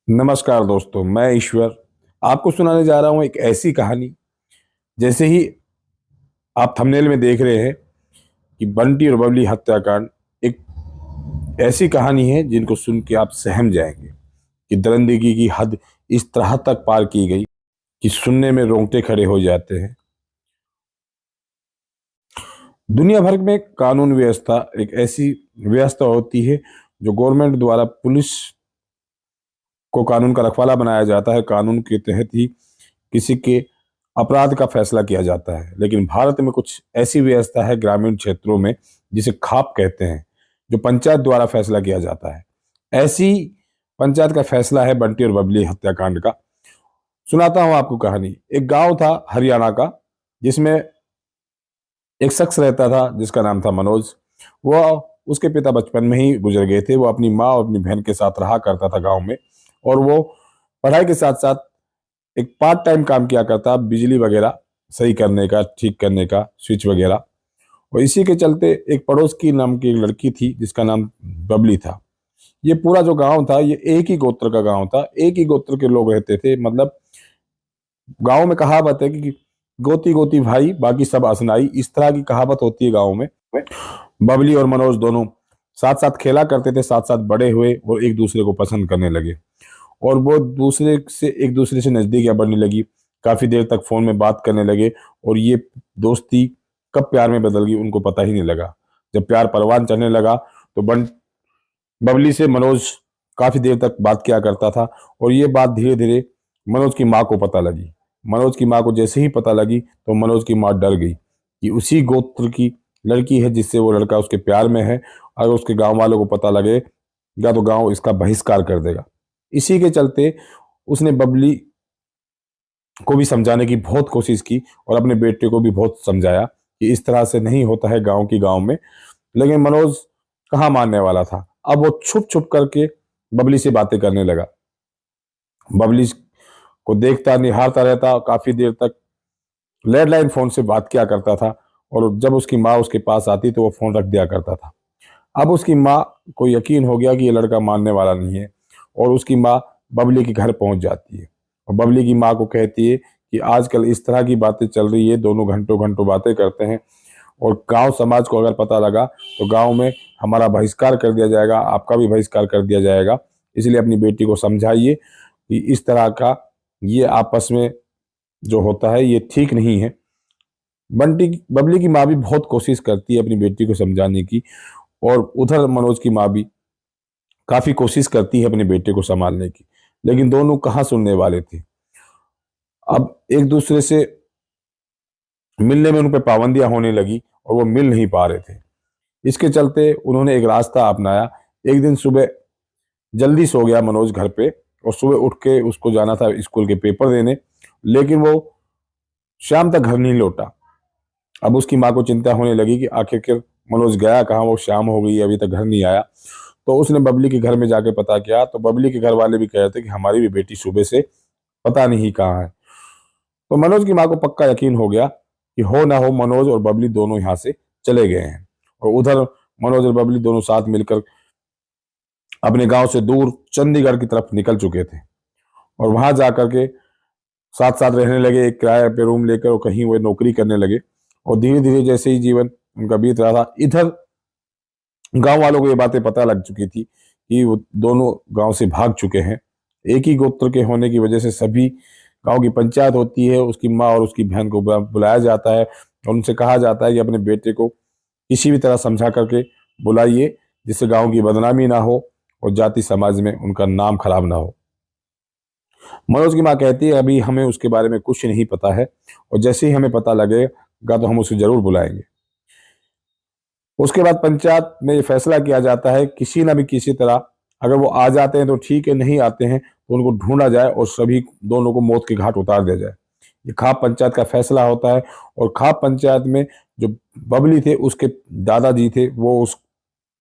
नमस्कार दोस्तों, मैं ईश्वर आपको सुनाने जा रहा हूं एक ऐसी कहानी। जैसे ही आप थंबनेल में देख रहे हैं कि बंटी और बबली हत्याकांड एक ऐसी कहानी है जिनको सुन के आप सहम जाएंगे कि दरिंदगी की हद इस तरह तक पार की गई कि सुनने में रोंगटे खड़े हो जाते हैं। दुनिया भर में कानून व्यवस्था एक ऐसी व्यवस्था होती है जो गवर्नमेंट द्वारा पुलिस को कानून का रखवाला बनाया जाता है। कानून के तहत ही किसी के अपराध का फैसला किया जाता है। लेकिन भारत में कुछ ऐसी व्यवस्था है ग्रामीण क्षेत्रों में जिसे खाप कहते हैं, जो पंचायत द्वारा फैसला किया जाता है। ऐसी पंचायत का फैसला है बंटी और बबली हत्याकांड का। सुनाता हूं आपको कहानी। एक गांव था हरियाणा का, जिसमें एक शख्स रहता था जिसका नाम था मनोज। वह उसके पिता बचपन में ही गुजर गए थे। वो अपनी माँ और अपनी बहन के साथ रहा करता था गांव में, और वो पढ़ाई के साथ साथ एक पार्ट टाइम काम किया करता, बिजली वगैरह सही करने का, ठीक करने का, स्विच वगैरह। और इसी के चलते एक पड़ोस की नाम की एक लड़की थी जिसका नाम बबली था। ये पूरा जो गांव था ये एक ही गोत्र का गांव था, एक ही गोत्र के लोग रहते थे। मतलब गांव में कहावत है कि गोती गोती भाई बाकी सब असनाई, इस तरह की कहावत होती है गांव में। बबली और मनोज दोनों साथ साथ खेला करते थे, साथ साथ बड़े हुए और एक दूसरे को पसंद करने लगे। और वो एक दूसरे से नजदीकियां बढ़ने लगी। काफी देर तक फोन में बात करने लगे, और ये दोस्ती कब प्यार में बदल गई उनको पता ही नहीं लगा। जब प्यार परवान चढ़ने लगा तो बबली से मनोज काफी देर तक बात किया करता था। और ये बात धीरे धीरे मनोज की माँ को पता लगी। मनोज की माँ को जैसे ही पता लगी तो मनोज की माँ डर गई कि उसी गोत्र की लड़की है जिससे वो लड़का उसके प्यार में है। अगर उसके गांव वालों को पता लगेगा तो गांव इसका बहिष्कार कर देगा। इसी के चलते उसने बबली को भी समझाने की बहुत कोशिश की और अपने बेटे को भी बहुत समझाया कि इस तरह से नहीं होता है गांव में। लेकिन मनोज कहाँ मानने वाला था। अब वो छुप छुप करके बबली से बातें करने लगा। बबली को देखता निहारता रहता, काफी देर तक लैंडलाइन फोन से बात किया करता था। और जब उसकी माँ उसके पास आती तो वो फोन रख दिया करता था। अब उसकी माँ को यकीन हो गया कि ये लड़का मानने वाला नहीं है, और उसकी माँ बबली के घर पहुंच जाती है और बबली की माँ को कहती है कि आजकल इस तरह की बातें चल रही है, दोनों घंटों घंटों बातें करते हैं, और गांव समाज को अगर पता लगा तो गांव में हमारा बहिष्कार कर दिया जाएगा, आपका भी बहिष्कार कर दिया जाएगा। इसलिए अपनी बेटी को समझाइए कि इस तरह का ये आपस में जो होता है ये ठीक नहीं है। बंटी बबली की माँ भी बहुत कोशिश करती है अपनी बेटी को समझाने की, और उधर मनोज की माँ भी काफी कोशिश करती है अपने बेटे को संभालने की। लेकिन दोनों कहाँ सुनने वाले थे। अब एक दूसरे से मिलने में उन पर पाबंदियां होने लगी और वो मिल नहीं पा रहे थे। इसके चलते उन्होंने एक रास्ता अपनाया। एक दिन सुबह जल्दी सो गया मनोज घर पे, और सुबह उठ के उसको जाना था स्कूल के पेपर देने, लेकिन वो शाम तक घर नहीं लौटा। अब उसकी माँ को चिंता होने लगी कि आखिरकार मनोज गया कहाँ, वो शाम हो गई अभी तक घर नहीं आया। तो उसने बबली के घर में जाके पता किया तो बबली के घर वाले भी कह रहे थे कि हमारी भी बेटी सुबह से पता नहीं कहाँ है। तो मनोज की माँ को पक्का यकीन हो गया कि हो ना हो मनोज और बबली दोनों यहाँ से चले गए हैं। और उधर मनोज और बबली दोनों साथ मिलकर अपने गांव से दूर चंडीगढ़ की तरफ निकल चुके थे, और वहां जाकर के साथ साथ रहने लगे। एक किराए पे रूम लेकर और कहीं वो नौकरी करने लगे। और धीरे धीरे जैसे ही जीवन उनका बीत रहा था, इधर गांव वालों को ये बातें पता लग चुकी थी कि वो दोनों गांव से भाग चुके हैं। एक ही गोत्र के होने की वजह से सभी गांव की पंचायत होती है, उसकी माँ और उसकी बहन को बुलाया जाता है और उनसे कहा जाता है कि अपने बेटे को किसी भी तरह समझा करके बुलाइए, जिससे गांव की बदनामी ना हो और जाति समाज में उनका नाम खराब ना हो। मनोज की माँ कहती है अभी हमें उसके बारे में कुछ नहीं पता है, और जैसे ही हमें पता लगेगा तो हम उसे जरूर बुलाएंगे। उसके बाद पंचायत में ये फैसला किया जाता है किसी ना भी किसी तरह अगर वो आ जाते हैं तो ठीक है, नहीं आते हैं तो उनको ढूंढा जाए और सभी दोनों को मौत के घाट उतार दिया जाए। ये खाप पंचायत का फैसला होता है। और खाप पंचायत में जो बबली थे उसके दादाजी थे, वो उस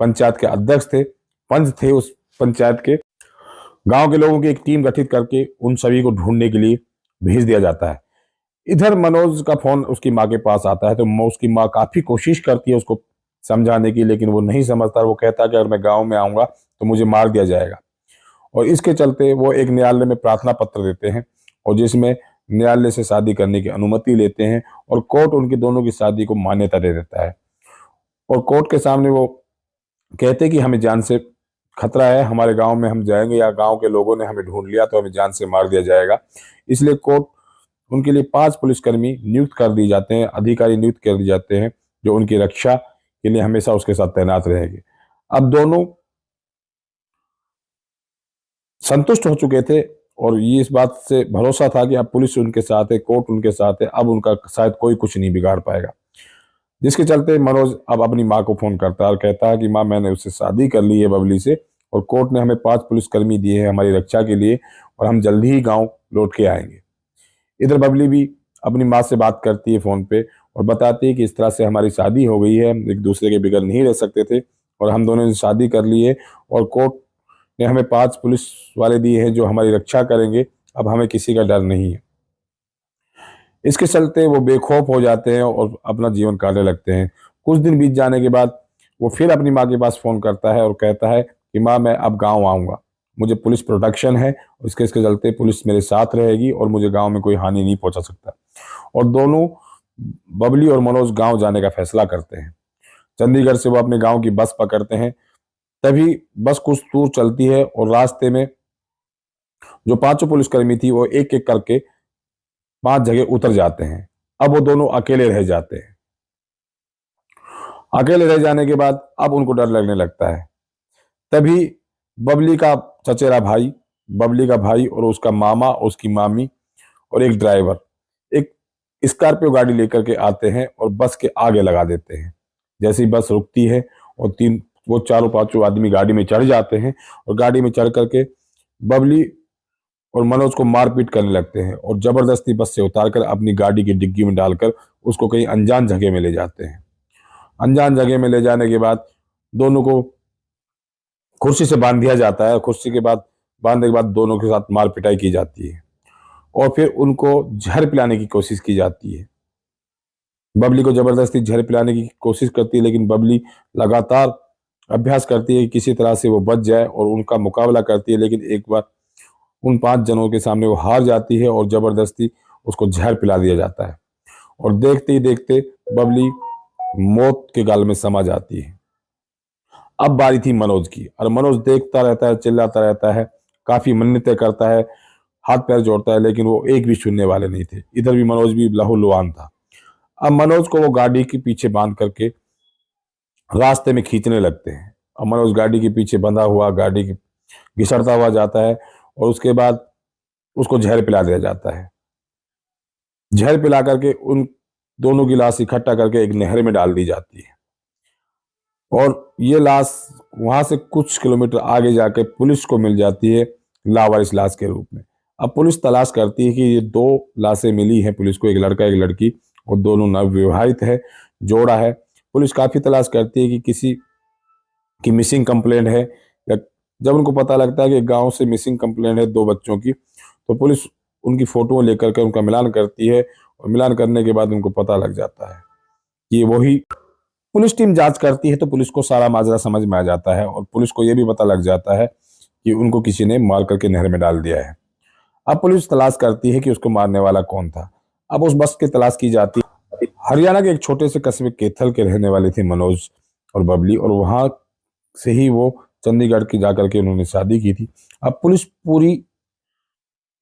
पंचायत के अध्यक्ष थे, पंच थे उस पंचायत के। गांव के लोगों की एक टीम गठित करके उन सभी को ढूंढने के लिए भेज दिया जाता है। इधर मनोज का फोन उसकी माँ के पास आता है, तो उसकी माँ काफी कोशिश करती है उसको समझाने की, लेकिन वो नहीं समझता। वो कहता है कि अगर मैं गांव में आऊंगा तो मुझे मार दिया जाएगा। और इसके चलते वो एक न्यायालय में प्रार्थना पत्र देते हैं और जिसमें न्यायालय से शादी करने की अनुमति लेते हैं और कोर्ट उनकी दोनों की शादी को मान्यता दे देता है। और कोर्ट के सामने वो कहते कि हमें जान से खतरा है, हमारे गांव में हम जाएंगे या गांव के लोगों ने हमें ढूंढ लिया तो हमें जान से मार दिया जाएगा। इसलिए कोर्ट उनके लिए 5 पुलिसकर्मी नियुक्त कर दिए जाते हैं, अधिकारी नियुक्त कर दिए जाते हैं जो उनकी रक्षा के लिए हमेशा उसके साथ तैनात रहेंगे। अब दोनों संतुष्ट हो चुके थे और ये इस बात से भरोसा था कि अब पुलिस उनके साथ है, कोर्ट उनके साथ है, अब उनका शायद कोई कुछ नहीं बिगाड़ पाएगा। जिसके चलते मनोज अब अपनी माँ को फोन करता है और कहता है कि माँ, मैंने उससे शादी कर ली है बबली से और कोर्ट ने हमें 5 पुलिसकर्मी दिए हैं हमारी रक्षा के लिए और हम जल्दी ही गांव लौट के आएंगे। इधर बबली भी अपनी माँ से बात करती है फोन पे और बताती है कि इस तरह से हमारी शादी हो गई है, हम एक दूसरे के बगैर नहीं रह सकते थे और हम दोनों ने शादी कर ली है और कोर्ट ने हमें 5 पुलिस वाले दिए हैं जो हमारी रक्षा करेंगे, अब हमें किसी का डर नहीं है। इसके चलते वो बेखौफ हो जाते हैं और अपना जीवन काटने लगते हैं। कुछ दिन बीत जाने के बाद वो फिर अपनी माँ के पास फोन करता है और कहता है कि माँ, मैं अब गांव आऊंगा, मुझे पुलिस प्रोटेक्शन है, इसके चलते पुलिस मेरे साथ रहेगी और मुझे गांव में कोई हानि नहीं पहुंचा सकता। और दोनों बबली और मनोज गांव जाने का फैसला करते हैं। चंडीगढ़ से वो अपने गांव की बस पकड़ते हैं। तभी बस कुछ दूर चलती है और रास्ते में जो 5 पुलिसकर्मी थी वो एक एक करके 5 जगह उतर जाते हैं। अब वो दोनों अकेले रह जाते हैं। अकेले रह जाने के बाद अब उनको डर लगने लगता है। तभी बबली का चचेरा भाई, बबली का भाई और उसका मामा, उसकी मामी और एक ड्राइवर एक स्कॉर्पियो गाड़ी लेकर के आते हैं और बस के आगे लगा देते हैं। जैसे ही बस रुकती है और वो चारों पांचों आदमी गाड़ी में चढ़ जाते हैं और गाड़ी में चढ़ करके बबली और मनोज को मारपीट करने लगते हैं और जबरदस्ती बस से उतारकर अपनी गाड़ी की डिग्गी में डालकर उसको कहीं अनजान जगह में ले जाते हैं। अनजान जगह में ले जाने के बाद दोनों को कुर्सी से बांध दिया जाता है। कुर्सी के बाद बांधने के बाद दोनों के साथ मार पिटाई की जाती है और फिर उनको जहर पिलाने की कोशिश की जाती है। बबली को जबरदस्ती जहर पिलाने की कोशिश करती है लेकिन बबली लगातार अभ्यास करती है कि किसी तरह से वो बच जाए और उनका मुकाबला करती है, लेकिन एक बार उन 5 जनों के सामने वो हार जाती है और जबरदस्ती उसको जहर पिला दिया जाता है और देखते ही देखते बबली मौत के गाल में समा जाती है। अब बारी थी मनोज की और मनोज देखता रहता है, चिल्लाता रहता है, काफी मन्नतें करता है, हाथ पैर जोड़ता है, लेकिन वो एक भी सुनने वाले नहीं थे। इधर भी मनोज भी लहूलुहान था। अब मनोज को वो गाड़ी के पीछे बांध करके रास्ते में खींचने लगते हैं और मनोज गाड़ी के पीछे बंधा हुआ गाड़ी की घिसड़ता हुआ जाता है और उसके बाद उसको जहर पिला दिया जाता है। जहर पिला करके उन दोनों की लाश इकट्ठा करके एक नहर में डाल दी जाती है और ये लाश वहां से कुछ किलोमीटर आगे जाके पुलिस को मिल जाती है लावारिस लाश के रूप में। अब पुलिस तलाश करती है कि ये 2 लाशें मिली हैं पुलिस को, एक लड़का एक लड़की, और दोनों नवविवाहित है, जोड़ा है। पुलिस काफी तलाश करती है कि किसी की मिसिंग कंप्लेंट है, या जब उनको पता लगता है कि गांव से मिसिंग कंप्लेंट है 2 बच्चों की, तो पुलिस उनकी फोटो लेकर के उनका मिलान करती है और मिलान करने के बाद उनको पता लग जाता है कि ये वही। पुलिस टीम जांच करती है तो पुलिस को सारा माजरा समझ में आ जाता है और पुलिस को यह भी पता लग जाता है कि उनको किसी ने मार करके नहर में डाल दिया है। अब पुलिस तलाश करती है कि उसको मारने वाला कौन था। अब उस बस की तलाश की जाती है। हरियाणा के एक छोटे से कस्बे कैथल के रहने वाले थे मनोज और बबली और वहां से ही वो चंडीगढ़ की जाकर के उन्होंने शादी की थी। अब पुलिस पूरी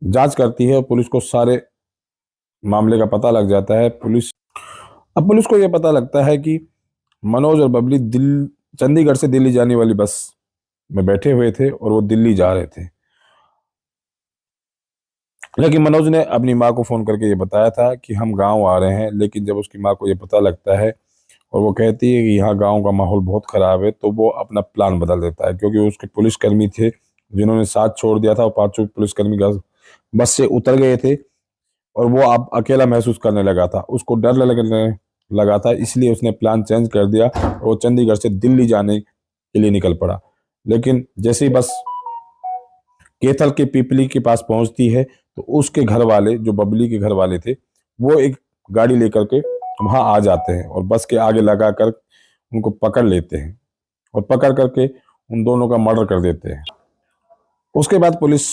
जांच करती है और पुलिस को सारे मामले का पता लग जाता है। अब पुलिस को यह पता लगता है कि मनोज और बबली चंडीगढ़ से दिल्ली जाने वाली बस में बैठे हुए थे और वो दिल्ली जा रहे थे। लेकिन मनोज ने अपनी माँ को फोन करके ये बताया था कि हम गांव आ रहे हैं, लेकिन जब उसकी माँ को ये पता लगता है और वो कहती है कि यहाँ गांव का माहौल बहुत खराब है, तो वो अपना प्लान बदल देता है, क्योंकि उसके पुलिसकर्मी थे जिन्होंने साथ छोड़ दिया था और 5 पुलिसकर्मी बस से उतर गए थे और वो अब अकेला महसूस करने लगा था। उसको डर लगने लगा था, इसलिए उसने प्लान चेंज कर दिया और वो चंडीगढ़ से दिल्ली जाने के लिए निकल पड़ा। लेकिन जैसे ही बस कैथल के पीपली के पास पहुंचती है तो उसके घर वाले, जो बबली के घर वाले थे, वो एक गाड़ी लेकर के वहां आ जाते हैं और बस के आगे लगा कर उनको पकड़ लेते हैं और पकड़ करके उन दोनों का मर्डर कर देते हैं। उसके बाद पुलिस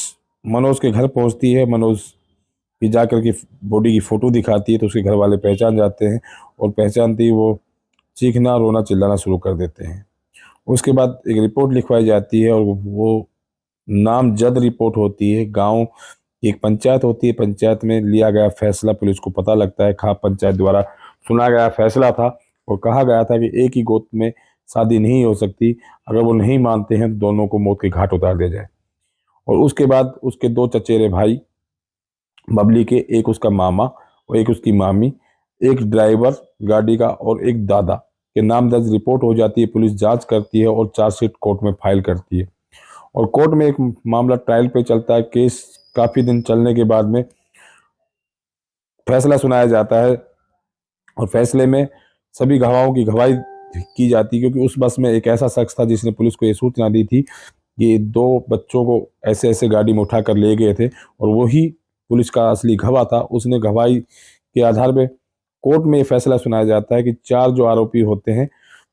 मनोज के घर पहुंचती है। मनोज की जाकर के बॉडी की फोटो दिखाती है तो उसके घर वाले पहचान जाते हैं और पहचानते ही वो चीखना रोना चिल्लाना शुरू कर देते हैं। उसके बाद एक रिपोर्ट लिखवाई जाती है और वो नामजद रिपोर्ट होती है। गांव की एक पंचायत होती है, पंचायत में लिया गया फैसला पुलिस को पता लगता है। खाप पंचायत द्वारा सुना गया फैसला था और कहा गया था कि एक ही गोद में शादी नहीं हो सकती, अगर वो नहीं मानते हैं तो दोनों को मौत के घाट उतार दिया जाए। और उसके बाद उसके दो चचेरे भाई बबली के, एक उसका मामा और एक उसकी मामी, एक ड्राइवर गाड़ी का और एक दादा के नाम दर्ज रिपोर्ट हो जाती है। पुलिस जांच करती है और चार्जशीट कोर्ट में फाइल करती है और कोर्ट में एक मामला ट्रायल पे चलता है। केस काफी दिन चलने के बाद में फैसला सुनाया जाता है और फैसले में सभी गवाहों की गवाही की जाती है, क्योंकि उस बस में एक ऐसा शख्स था जिसने पुलिस को ये सूचना दी थी कि दो बच्चों को ऐसे ऐसे गाड़ी में उठा कर ले गए थे और वही पुलिस का असली गवाह था। उसने गवाही के आधार पे कोर्ट में ये फैसला सुनाया जाता है कि चार जो आरोपी होते हैं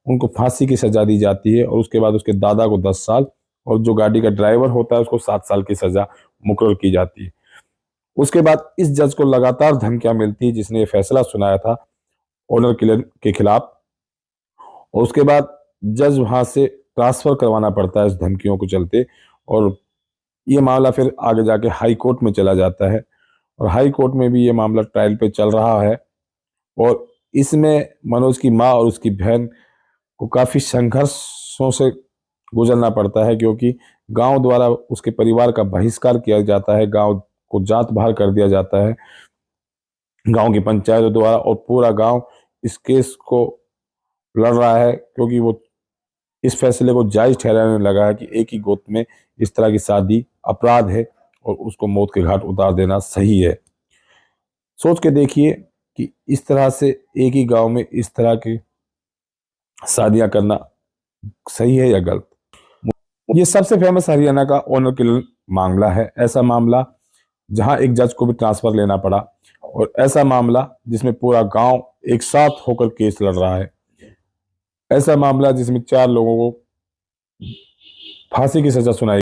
उनको फांसी की सजा दी जाती है और उसके बाद उसके दादा को 10 साल और जो गाड़ी का ड्राइवर होता है उसको 7 साल की सजा मुकर्रर की जाती है। उसके बाद इस जज को लगातार धमकियां मिलती है जिसने ये फैसला सुनाया था ऑनर किलर के खिलाफ, और उसके बाद जज वहां से ट्रांसफर करवाना पड़ता है इस धमकियों को चलते। और ये मामला फिर आगे जाके हाई कोर्ट में चला जाता है और हाई कोर्ट में भी ये मामला ट्रायल पे चल रहा है और इसमें मनोज की माँ और उसकी बहन को काफी संघर्षों से गुजरना पड़ता है, क्योंकि गांव द्वारा उसके परिवार का बहिष्कार किया जाता है, गांव को जात बाहर कर दिया जाता है गांव की पंचायत द्वारा, और पूरा गांव इस केस को लड़ रहा है क्योंकि वो इस फैसले को जायज ठहराने लगा है कि एक ही गोद में इस तरह की शादी अपराध है और उसको मौत के घाट उतार देना सही है। सोच के देखिए कि इस तरह से एक ही गांव में इस तरह की शादियां करना सही है या गलत। ये सबसे फेमस हरियाणा का ऑनर किलर मामला है। ऐसा मामला जहां एक जज को भी ट्रांसफर लेना पड़ा और ऐसा मामला जिसमें पूरा गांव एक साथ होकर केस लड़ रहा है। ऐसा मामला जिसमें 4 लोगों को फांसी की सजा सुनाई